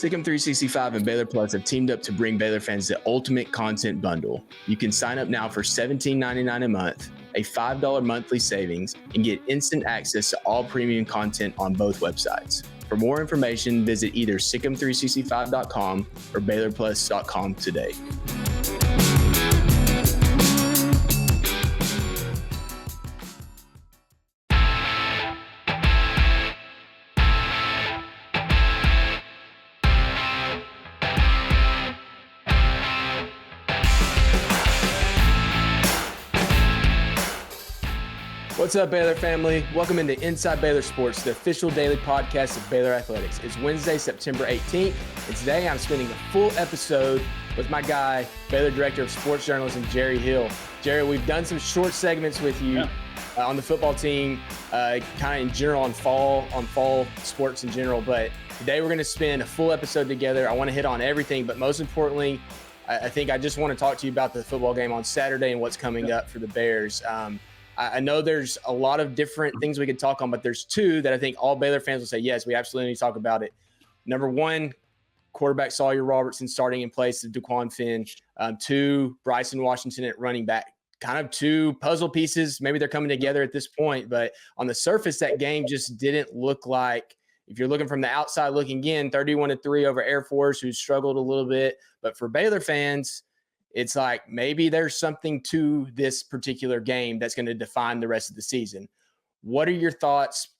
Sikkim 365 and Baylor Plus have teamed up to bring Baylor fans the ultimate content bundle. You can sign up now for $17.99 a month, a $5 monthly savings, and get instant access to all premium content on both websites. For more information, visit either sikkim365.com or baylorplus.com today. What's up, Baylor family? Welcome into Inside Baylor Sports, the official daily podcast of Baylor Athletics. It's Wednesday, September 18th, and today I'm spending a full episode with my guy, Baylor Director of Sports Journalism, Jerry Hill. Jerry, we've done some short segments with you on the football team, kind of in general on fall sports in general, but today we're going to spend a full episode together. I want to hit on everything, but most importantly, I think I just want to talk to you about the football game on Saturday and what's coming up for the Bears. I know there's a lot of different things we could talk on, but there's two that I think all Baylor fans will say, yes, we absolutely need to talk about it. Number one, quarterback Sawyer Robertson starting in place of DeQuan Finn. Two, Bryson Washington at running back. Kind of two puzzle pieces. Maybe they're coming together at this point, but on the surface, that game just didn't look like, if you're looking from the outside looking in, 31-3 over Air Force, who struggled a little bit. But for Baylor fans, it's like maybe there's something to this particular game that's going to define the rest of the season. What are your thoughts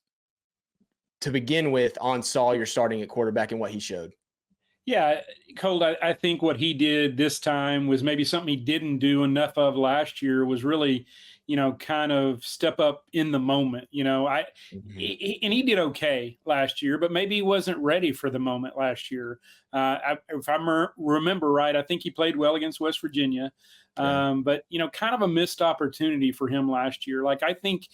to begin with on Sawyer starting at quarterback and what he showed? Yeah, Colt, I think what he did this time was maybe something he didn't do enough of last year, was really, kind of step up in the moment. And he did okay last year, but maybe he wasn't ready for the moment last year. If I remember right, I think he played well against West Virginia, but kind of a missed opportunity for him last year. Like, I think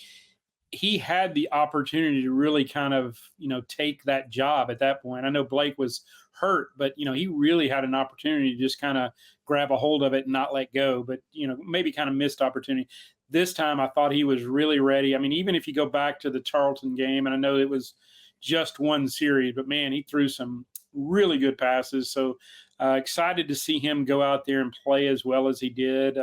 he had the opportunity to really kind of, take that job at that point. I know Blake was hurt, but, he really had an opportunity to just kind of grab a hold of it and not let go, but, maybe kind of missed opportunity. This time I thought he was really ready. I mean, even if you go back to the Charlton game, and I know it was just one series, but man, he threw some really good passes. So excited to see him go out there and play as well as he did.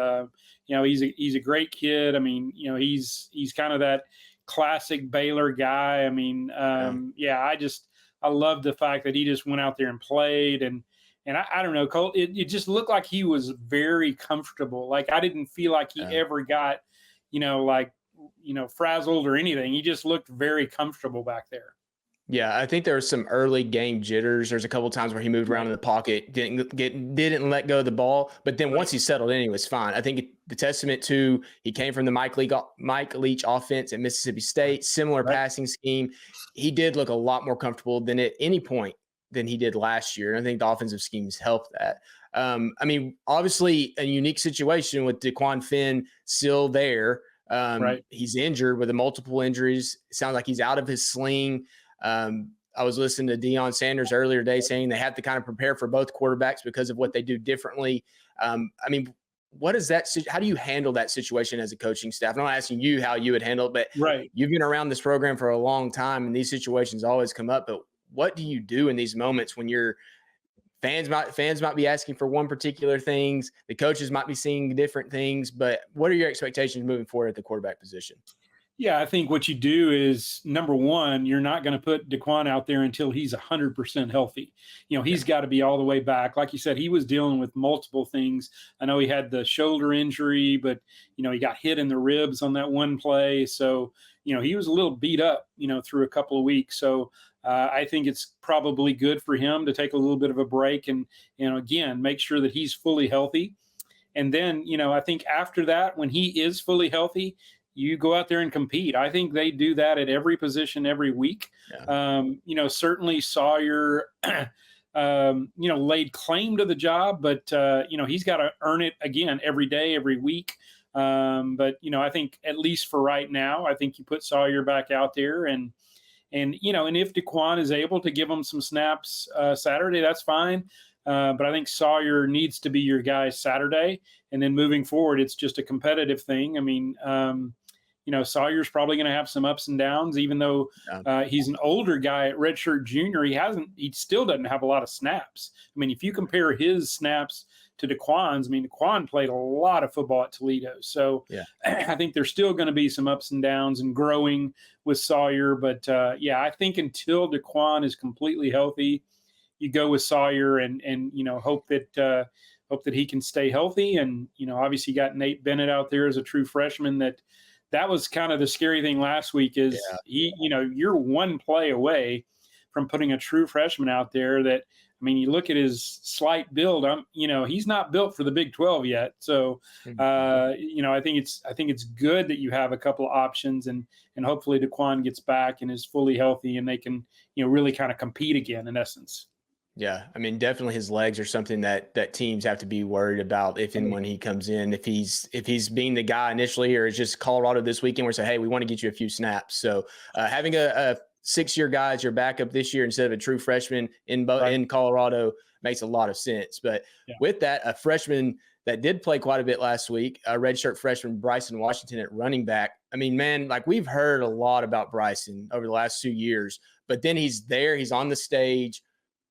He's a great kid. I mean, he's kind of that classic Baylor guy. I mean, I love the fact that he just went out there and played. And I don't know, Colt, it just looked like he was very comfortable. Like, I didn't feel like he ever got, frazzled or anything. He just looked very comfortable back there. Yeah, I think there was some early game jitters. There's a couple of times where he moved around in the pocket, didn't let go of the ball, but then once he settled in, he was fine. I think the testament to, he came from the Mike Leach offense at Mississippi State, similar passing scheme. He did look a lot more comfortable than at any point than he did last year, and I think the offensive schemes helped that. Obviously a unique situation with DeQuan Finn still there. He's injured with multiple injuries. It sounds like he's out of his sling. I was listening to Deion Sanders earlier today saying they have to kind of prepare for both quarterbacks because of what they do differently. What is that? How do you handle that situation as a coaching staff? I'm not asking you how you would handle it, but you've been around this program for a long time and these situations always come up. But what do you do in these moments when your fans might be asking for one particular things, the coaches might be seeing different things, but what are your expectations moving forward at the quarterback position? Yeah, I think what you do is, number one, you're not going to put DeQuan out there until he's 100% healthy. He's got to be all the way back. Like you said, he was dealing with multiple things. I know he had the shoulder injury, but, he got hit in the ribs on that one play. So, he was a little beat up, through a couple of weeks. So I think it's probably good for him to take a little bit of a break and, again, make sure that he's fully healthy. And then, I think after that, when he is fully healthy, you go out there and compete. I think they do that at every position every week. Yeah. Certainly Sawyer, laid claim to the job, but, he's got to earn it again every day, every week. But I think at least for right now, I think you put Sawyer back out there and if DeQuan is able to give him some snaps Saturday, that's fine. But I think Sawyer needs to be your guy Saturday. And then moving forward, it's just a competitive thing. I mean, Sawyer's probably going to have some ups and downs, even though he's an older guy at redshirt junior. He still doesn't have a lot of snaps. I mean, if you compare his snaps to Daquan's, I mean, Daquan played a lot of football at Toledo. So I think there's still going to be some ups and downs and growing with Sawyer. But I think until Daquan is completely healthy, you go with Sawyer and hope that he can stay healthy. And, obviously you got Nate Bennett out there as a true freshman. That was kind of the scary thing last week is you're one play away from putting a true freshman out there that, I mean, you look at his slight build, he's not built for the Big 12 yet. So, I think it's good that you have a couple of options and hopefully Daquan gets back and is fully healthy and they can, really kind of compete again in essence. Yeah, I mean, definitely his legs are something that teams have to be worried about if and when he comes in. If he's being the guy initially, or it's just Colorado this weekend, we're saying, hey, we want to get you a few snaps. So having a 6-year guy as your backup this year instead of a true freshman in Colorado makes a lot of sense. But with that, a freshman that did play quite a bit last week, a redshirt freshman, Bryson Washington at running back. I mean, man, like we've heard a lot about Bryson over the last 2 years, but then he's there, he's on the stage,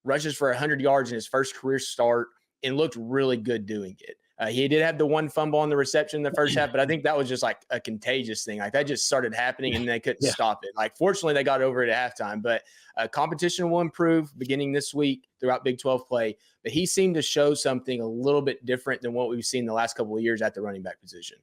rushes for 100 yards in his first career start and looked really good doing it. He did have the one fumble on the reception in the first half, but I think that was just like a contagious thing. Like that just started happening and they couldn't stop it. Like fortunately they got over it at halftime, but competition will improve beginning this week throughout Big 12 play. But he seemed to show something a little bit different than what we've seen the last couple of years at the running back position.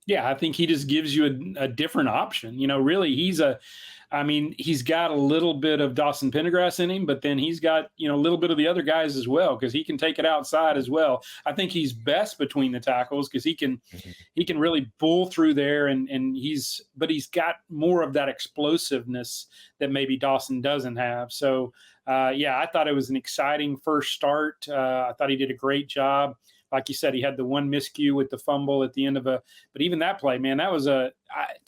Yeah, I think he just gives you a different option. Really, he's got a little bit of Dawson Pendergrass in him, but then he's got, a little bit of the other guys as well, because he can take it outside as well. I think he's best between the tackles because he can really bull through there, but he's got more of that explosiveness that maybe Dawson doesn't have. So, I thought it was an exciting first start. I thought he did a great job. Like you said, he had the one miscue with the fumble at the end but even that play, man, that was to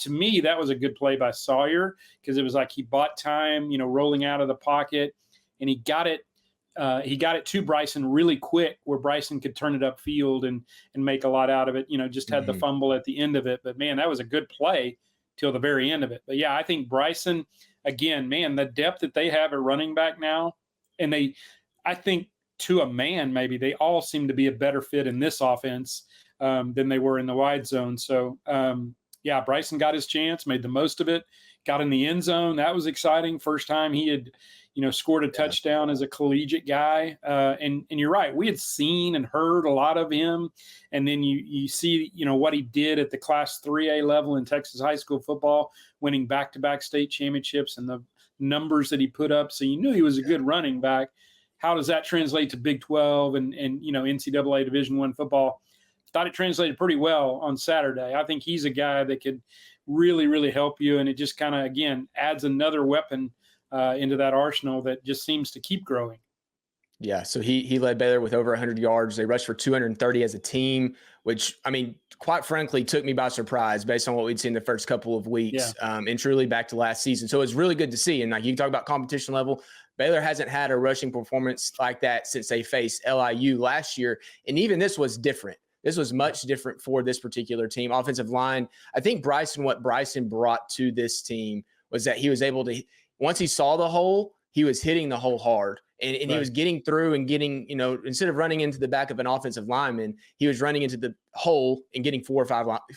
me, that was a good play by Sawyer because it was like he bought time, rolling out of the pocket, and he got it to Bryson really quick where Bryson could turn it upfield and make a lot out of it, just had the fumble at the end of it. But man, that was a good play till the very end of it. But I think Bryson, again, man, the depth that they have at running back now, and I think to a man, maybe they all seem to be a better fit in this offense than they were in the wide zone. So, Bryson got his chance, made the most of it, got in the end zone. That was exciting. First time he had, scored a touchdown as a collegiate guy. And you're right. We had seen and heard a lot of him. And then you see, what he did at the Class 3A level in Texas high school football, winning back-to-back state championships and the numbers that he put up. So you knew he was a good running back. How does that translate to Big 12 and NCAA Division I football? Thought it translated pretty well on Saturday. I think he's a guy that could really, really help you, and it just kind of, again, adds another weapon into that arsenal that just seems to keep growing. Yeah, so he led Baylor with over 100 yards. They rushed for 230 as a team, which, I mean, quite frankly, took me by surprise based on what we'd seen the first couple of weeks and truly back to last season. So it's really good to see. And like you talk about competition level, Baylor hasn't had a rushing performance like that since they faced LIU last year. And even this was different. This was much different for this particular team. Offensive line, I think what Bryson brought to this team was that he was able to, once he saw the hole, he was hitting the hole hard. And he was getting through and getting, instead of running into the back of an offensive lineman, he was running into the hole and getting 4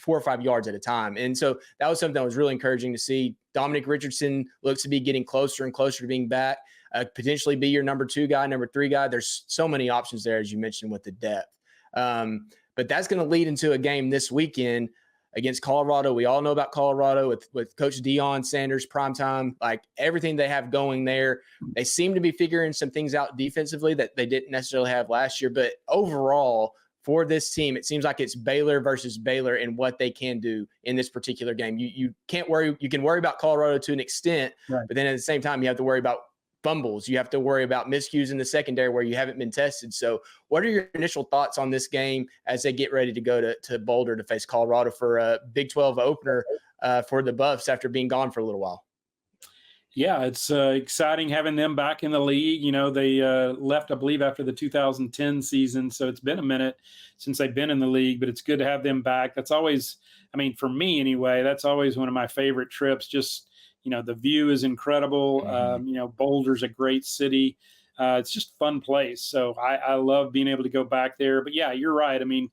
or 5 yards at a time. And so that was something that was really encouraging to see. Dominic Richardson looks to be getting closer and closer to being back, potentially be your number 2 guy, number 3 guy. There's so many options there, as you mentioned, with the depth. But that's going to lead into a game this weekend against Colorado. We all know about Colorado with Coach Deion Sanders, primetime, like everything they have going there. They seem to be figuring some things out defensively that they didn't necessarily have last year. But overall, for this team, it seems like it's Baylor versus Baylor and what they can do in this particular game. You can't worry. You can worry about Colorado to an extent, but then at the same time, you have to worry about fumbles. You have to worry about miscues in the secondary where you haven't been tested. So what are your initial thoughts on this game as they get ready to go to Boulder to face Colorado for a Big 12 opener for the Buffs after being gone for a little while? Yeah, it's exciting having them back in the league. They left, I believe, after the 2010 season. So it's been a minute since they've been in the league, but it's good to have them back. That's always, I mean, for me anyway, that's always one of my favorite trips. Just, the view is incredible. Boulder's a great city. It's just a fun place. So I love being able to go back there. But yeah, you're right. I mean,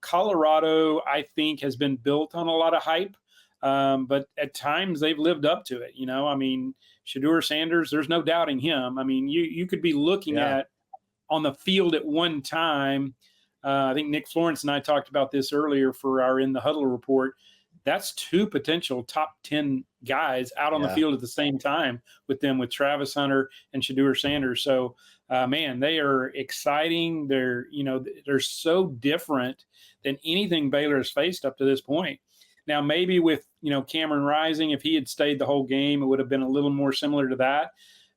Colorado, I think, has been built on a lot of hype. But at times they've lived up to it. I mean, Shedeur Sanders, there's no doubting him. I mean, you could be looking at on the field at one time. I think Nick Florence and I talked about this earlier for our In the Huddle report. That's two potential top 10 guys out on the field at the same time with Travis Hunter and Shedeur Sanders. So, man, they are exciting. They're so different than anything Baylor has faced up to this point. Now, maybe with, Cameron Rising, if he had stayed the whole game, it would have been a little more similar to that.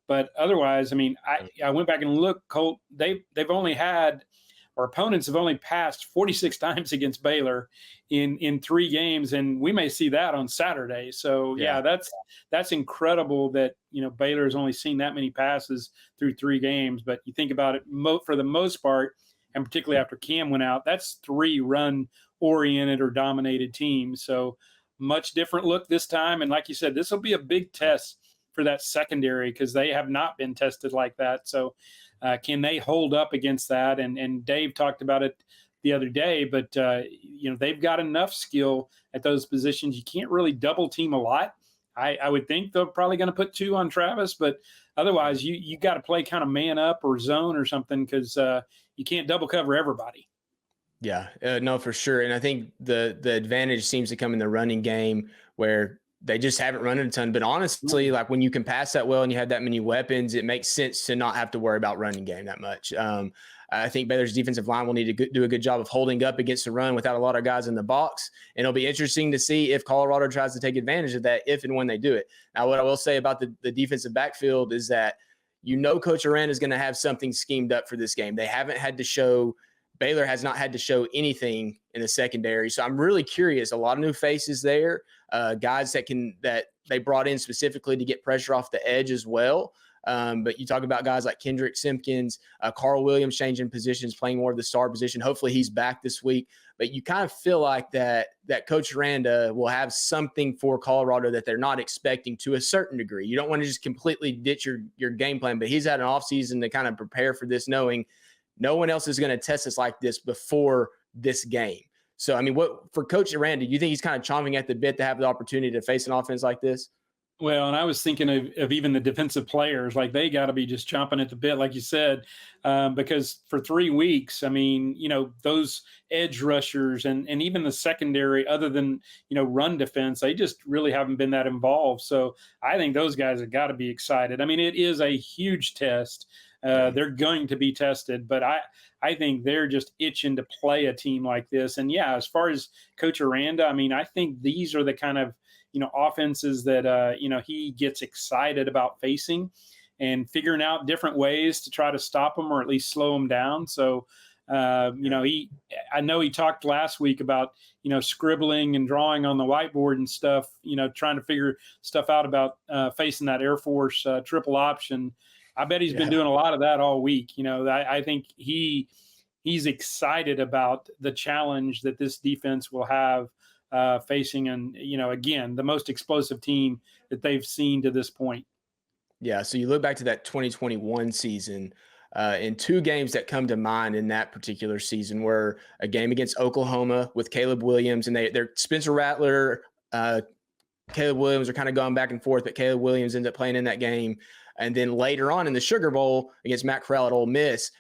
But otherwise, I mean, I went back and looked, Colt, they've only had, our opponents have only passed 46 times against Baylor in 3 games, and we may see that on Saturday. So, that's incredible that, Baylor has only seen that many passes through 3 games. But you think about it, for the most part, and particularly after Cam went out, that's 3 run-oriented or dominated teams. So much different look this time. And like you said, this will be a big test for that secondary because they have not been tested like that. So can they hold up against that? And Dave talked about it the other day, but, they've got enough skill at those positions. You can't really double team a lot. I would think they're probably going to put 2 on Travis, but otherwise you got to play kind of man up or zone or something because you can't double cover everybody. Yeah, no, for sure. And I think the advantage seems to come in the running game where they just haven't run it a ton. But honestly, like when you can pass that well and you have that many weapons, it makes sense to not have to worry about running game that much. I think Baylor's defensive line will need to do a good job of holding up against the run without a lot of guys in the box. And it'll be interesting to see if Colorado tries to take advantage of that if and when they do it. Now, what I will say about the defensive backfield is that Coach Aranda is going to have something schemed up for this game. They haven't had to show – Baylor has not had to show anything in the secondary. So I'm really curious. A lot of new faces there, guys that they brought in specifically to get pressure off the edge as well. But you talk about guys like Kendrick Simpkins, Carl Williams changing positions, playing more of the star position. Hopefully he's back this week. But you kind of feel like that Coach Aranda will have something for Colorado that they're not expecting to a certain degree. You don't want to just completely ditch your game plan, but he's had an offseason to kind of prepare for this, knowing no one else is going to test us like this before this game. So, I mean, for Coach Aranda, do you think he's kind of chomping at the bit to have the opportunity to face an offense like this? Well, and I was thinking of even the defensive players, like they got to be just chomping at the bit, like you said, because for 3 weeks, I mean, those edge rushers and even the secondary, other than, run defense, they just really haven't been that involved. So I think those guys have got to be excited. I mean, it is a huge test. They're going to be tested, but I think they're just itching to play a team like this. And yeah, as far as Coach Aranda, I mean, I think these are the kind of, offenses that, he gets excited about facing and figuring out different ways to try to stop them or at least slow them down. So, I know he talked last week about, scribbling and drawing on the whiteboard and stuff, trying to figure stuff out about facing that Air Force triple option. I bet he's been doing a lot of that all week. I think he's excited about the challenge that this defense will have facing, and again, the most explosive team that they've seen to this point. Yeah. So you look back to that 2021 season, and 2 games that come to mind in that particular season were a game against Oklahoma with Caleb Williams, and they're Spencer Rattler, Caleb Williams are kind of going back and forth, but Caleb Williams ended up playing in that game. And then later on in the Sugar Bowl against Matt Corral at Ole Miss,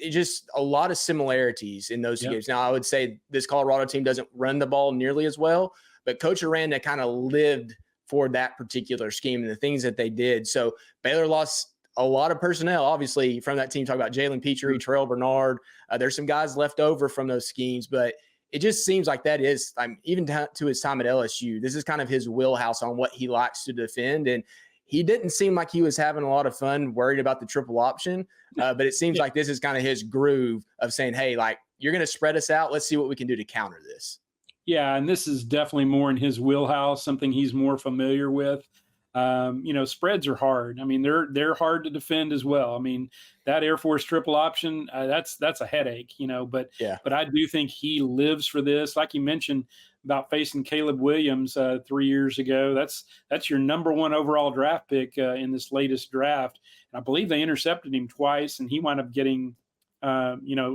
just a lot of similarities in those 2 games. Now, I would say this Colorado team doesn't run the ball nearly as well, but Coach Aranda kind of lived for that particular scheme and the things that they did. So Baylor lost a lot of personnel, obviously, from that team. Talk about Jalen Petrie, Terrell Bernard. There's some guys left over from those schemes, but it just seems like that is, even to his time at LSU, this is kind of his wheelhouse on what he likes to defend. And he didn't seem like he was having a lot of fun worried about the triple option, but it seems like this is kind of his groove of saying, hey, like, you're going to spread us out. Let's see what we can do to counter this. Yeah, and this is definitely more in his wheelhouse, something he's more familiar with. Spreads are hard. I mean, they're hard to defend as well. I mean, that Air Force triple option, that's a headache, but Yeah. I do think he lives for this. Like you mentioned about facing Caleb Williams 3 years ago. That's your number one overall draft pick in this latest draft. And I believe they intercepted him twice, and he wound up getting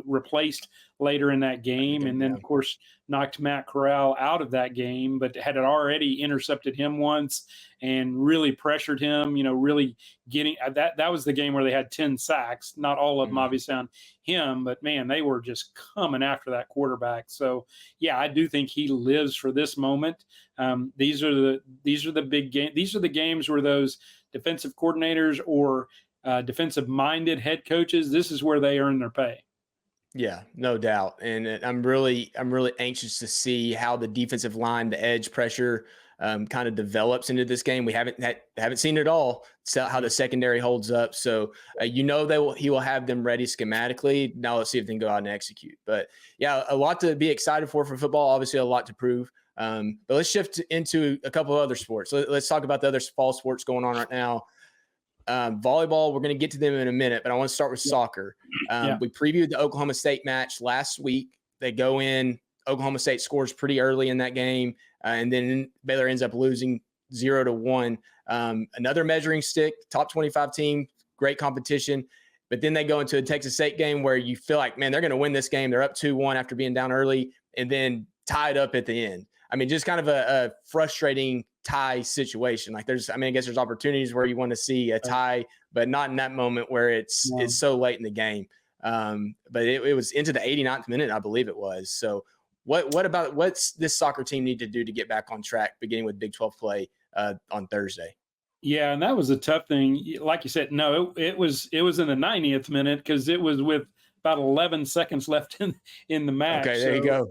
replaced later in that game. And then, of course, knocked Matt Corral out of that game, but had already intercepted him once and really pressured him, really getting that was the game where they had 10 sacks. Not all of them obviously on him, but man, they were just coming after that quarterback. So yeah, I do think he lives for this moment. These are the big game. These are the games where those defensive coordinators or defensive minded head coaches, this is where they earn their pay. Yeah, no doubt. And I'm really anxious to see how the defensive line, the edge pressure kind of develops into this game. We haven't seen it all, how the secondary holds up. So, he will have them ready schematically. Now let's see if they can go out and execute. But yeah, a lot to be excited for football, obviously a lot to prove. But let's shift into a couple of other sports. Let's talk about the other fall sports going on right now. Volleyball, we're going to get to them in a minute, but I want to start with soccer. We previewed the Oklahoma State match last week. They go in, Oklahoma State scores pretty early in that game, and then Baylor ends up losing 0-1. Another measuring stick, top 25 team, great competition. But then they go into a Texas State game where you feel like, man, they're going to win this game. They're up 2-1 after being down early and then tied up at the end. I mean, just kind of a frustrating tie situation. Like I guess there's opportunities where you want to see a tie, but not in that moment where it's so late in the game. But it was into the 89th minute, I believe it was. So what's this soccer team need to do to get back on track, beginning with Big 12 play on Thursday? Yeah, and that was a tough thing. Like you said, no, it was in the 90th minute because it was with about 11 seconds left in the match. Okay, there you go.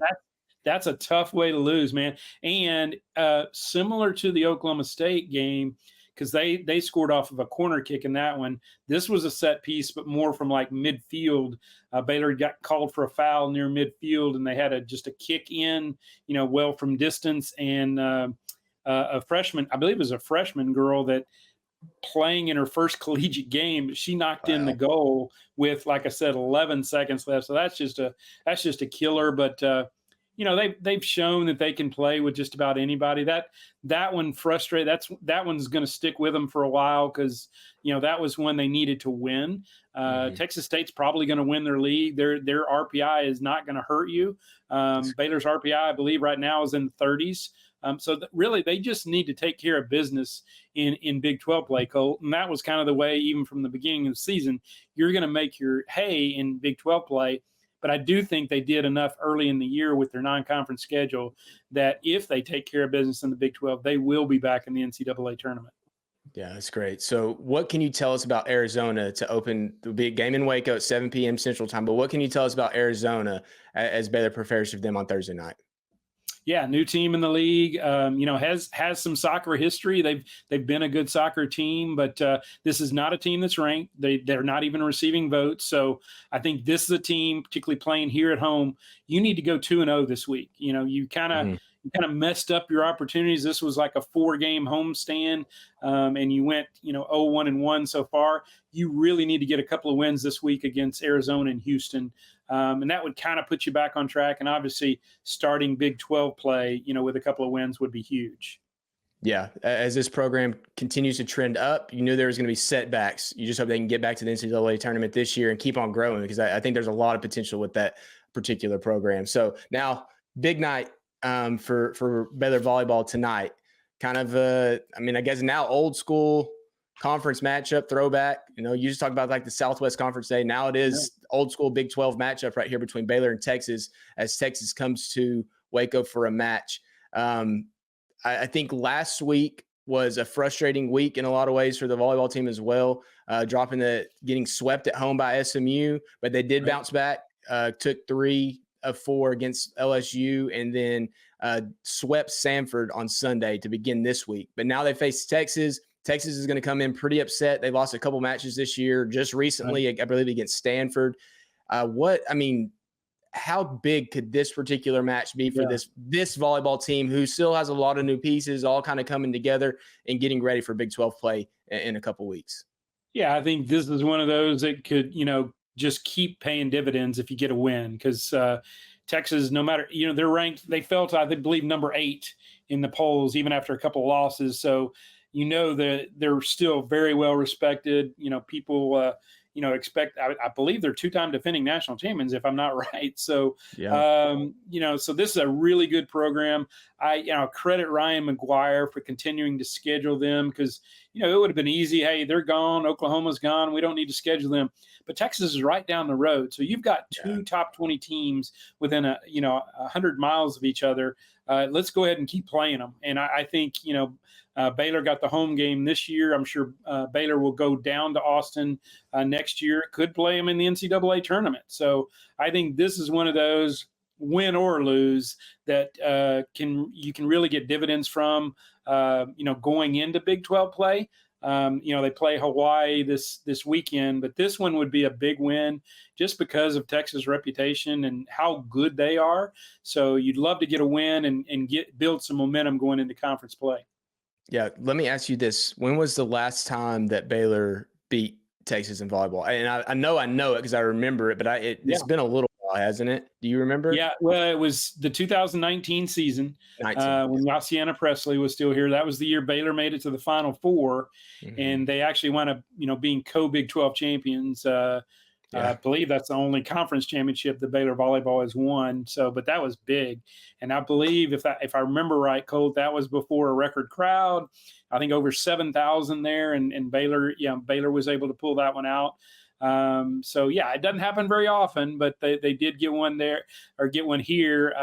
That's a tough way to lose, man. And similar to the Oklahoma State game, because they scored off of a corner kick in that one. This was a set piece, but more from like midfield. Baylor got called for a foul near midfield, and they had just a kick in, well from distance. And a freshman, I believe it was a freshman girl that playing in her first collegiate game, she knocked in the goal with, like I said, 11 seconds left. So that's just a killer. But they've shown that they can play with just about anybody. That one frustrated. That one's going to stick with them for a while because that was when they needed to win. Texas State's probably going to win their league. Their RPI is not going to hurt you. Baylor's RPI, I believe, right now is in the 30s. So really, they just need to take care of business in Big 12 play, Cole. And that was kind of the way, even from the beginning of the season, you're going to make your hay in Big 12 play. But I do think they did enough early in the year with their non-conference schedule that if they take care of business in the Big 12, they will be back in the NCAA tournament. Yeah, that's great. So what can you tell us about Arizona to open the big game in Waco at 7 p.m. Central Time? But what can you tell us about Arizona as Baylor prepares for them on Thursday night? Yeah, new team in the league, has some soccer history. They've been a good soccer team, but this is not a team that's ranked. They're not even receiving votes. So I think this is a team, particularly playing here at home, you need to go 2-0 this week. You kind of messed up your opportunities. This was like a 4-game homestand, and you went 0-1-1 so far. You really need to get a couple of wins this week against Arizona and Houston. And that would kind of put you back on track. And obviously starting Big 12 play, with a couple of wins would be huge. Yeah. As this program continues to trend up, you knew there was going to be setbacks. You just hope they can get back to the NCAA tournament this year and keep on growing, because I think there's a lot of potential with that particular program. So now big night for Baylor volleyball tonight. Kind of, I guess now old school conference matchup throwback. You just talk about like the Southwest Conference Day. Now it is old school Big 12 matchup right here between Baylor and Texas as Texas comes to Waco for a match. I think last week was a frustrating week in a lot of ways for the volleyball team as well, getting swept at home by SMU, but they did bounce back, took 3 of 4 against LSU, and then swept Samford on Sunday to begin this week. But now they face Texas. Texas is going to come in pretty upset. They lost a couple matches this year, just recently, I believe, against Stanford. how big could this particular match be for this volleyball team who still has a lot of new pieces all kind of coming together and getting ready for Big 12 play in a couple weeks? Yeah, I think this is one of those that could, just keep paying dividends if you get a win, because Texas, no matter, they're ranked, they fell to, I believe, number 8 in the polls, even after a couple of losses. So, that they're still very well respected. People, expect, I believe they're 2-time defending national champions, if I'm not right. So, so this is a really good program. I credit Ryan McGuire for continuing to schedule them, because, it would have been easy. Hey, they're gone. Oklahoma's gone. We don't need to schedule them. But Texas is right down the road. So you've got 2 top 20 teams within 100 miles of each other. Let's go ahead and keep playing them. And I think, Baylor got the home game this year. I'm sure Baylor will go down to Austin next year. Could play them in the NCAA tournament. So I think this is one of those, win or lose, that you can really get dividends from, going into Big 12 play. They play Hawaii this weekend, but this one would be a big win just because of Texas' reputation and how good they are. So you'd love to get a win and build some momentum going into conference play. Yeah, let me ask you this. When was the last time that Baylor beat Texas in volleyball? And I know it because I remember it, but it's been a little while, hasn't it? Do you remember? Yeah, well, it was the 2019 season when Yaciana Presley was still here. That was the year Baylor made it to the Final Four, and they actually wound up, being co-Big 12 champions. I believe that's the only conference championship that Baylor volleyball has won. So, but that was big. And I believe if I remember right, Colt, that was before a record crowd. I think over 7,000 there, and Baylor was able to pull that one out. So yeah, it doesn't happen very often, but they did get one there, or get one here.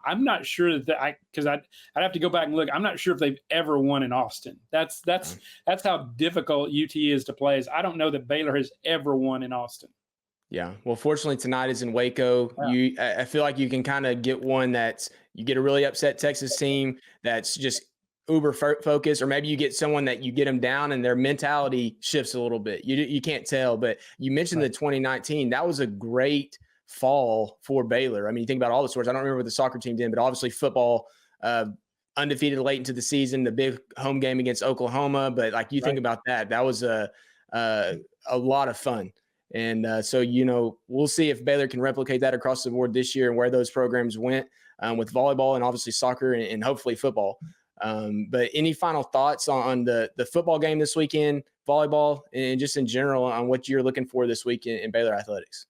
I'm not sure because I'd have to go back and look. I'm not sure if they've ever won in Austin. That's how difficult UT is to play. I don't know that Baylor has ever won in Austin. Yeah. Well, fortunately tonight is in Waco. Yeah. I feel like you can kind of get one you get a really upset Texas team that's just uber focused, or maybe you get someone that you get them down and their mentality shifts a little bit. You can't tell, but you mentioned the 2019. That was a great fall for Baylor. I mean, you think about all the scores. I don't remember what the soccer team did, but obviously football, undefeated late into the season, the big home game against Oklahoma. But like you think about that was a lot of fun. And so, we'll see if Baylor can replicate that across the board this year and where those programs went with volleyball and obviously soccer and hopefully football. But any final thoughts on the football game this weekend, volleyball, and just in general on what you're looking for this week in Baylor athletics?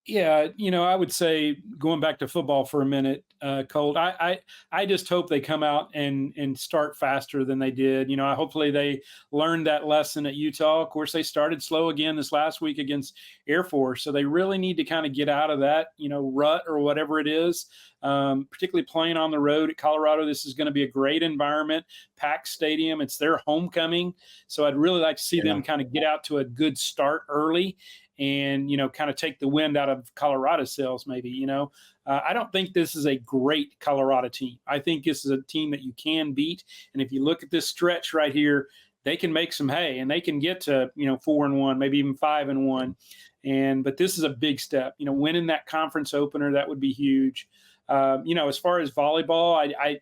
Yeah, I would say, going back to football for a minute, Colt, I just hope they come out and start faster than they did. Hopefully they learned that lesson at Utah. Of course, they started slow again this last week against Air Force. So they really need to kind of get out of that, rut or whatever it is, particularly playing on the road at Colorado. This is going to be a great environment, packed stadium. It's their homecoming. So I'd really like to see them kind of get out to a good start early and, kind of take the wind out of Colorado's sails maybe. I don't think this is a great Colorado team. I think this is a team that you can beat. And if you look at this stretch right here, they can make some hay and they can get to, 4-1, maybe even 5-1. But this is a big step, winning that conference opener, that would be huge. As far as volleyball, I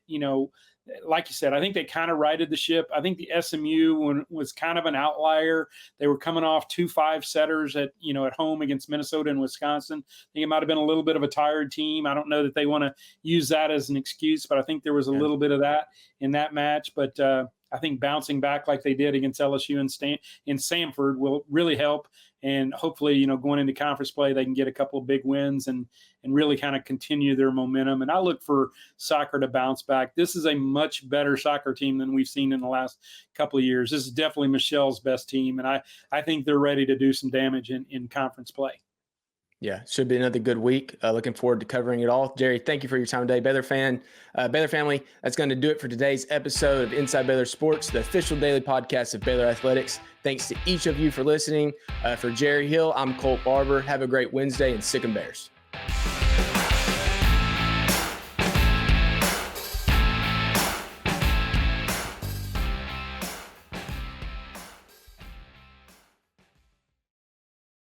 like you said, I think they kind of righted the ship. I think the SMU one was kind of an outlier. They were coming off 2 5-setters at home against Minnesota and Wisconsin. I think it might have been a little bit of a tired team. I don't know that they want to use that as an excuse, but I think there was a little bit of that in that match. But I think bouncing back like they did against LSU in Samford will really help. And hopefully, going into conference play, they can get a couple of big wins and really kind of continue their momentum. And I look for soccer to bounce back. This is a much better soccer team than we've seen in the last couple of years. This is definitely Michelle's best team. And I think they're ready to do some damage in conference play. Yeah, should be another good week. Looking forward to covering it all. Jerry, thank you for your time today. Baylor family, that's going to do it for today's episode of Inside Baylor Sports, the official daily podcast of Baylor Athletics. Thanks to each of you for listening. For Jerry Hill, I'm Colt Barber. Have a great Wednesday and sick 'em Bears.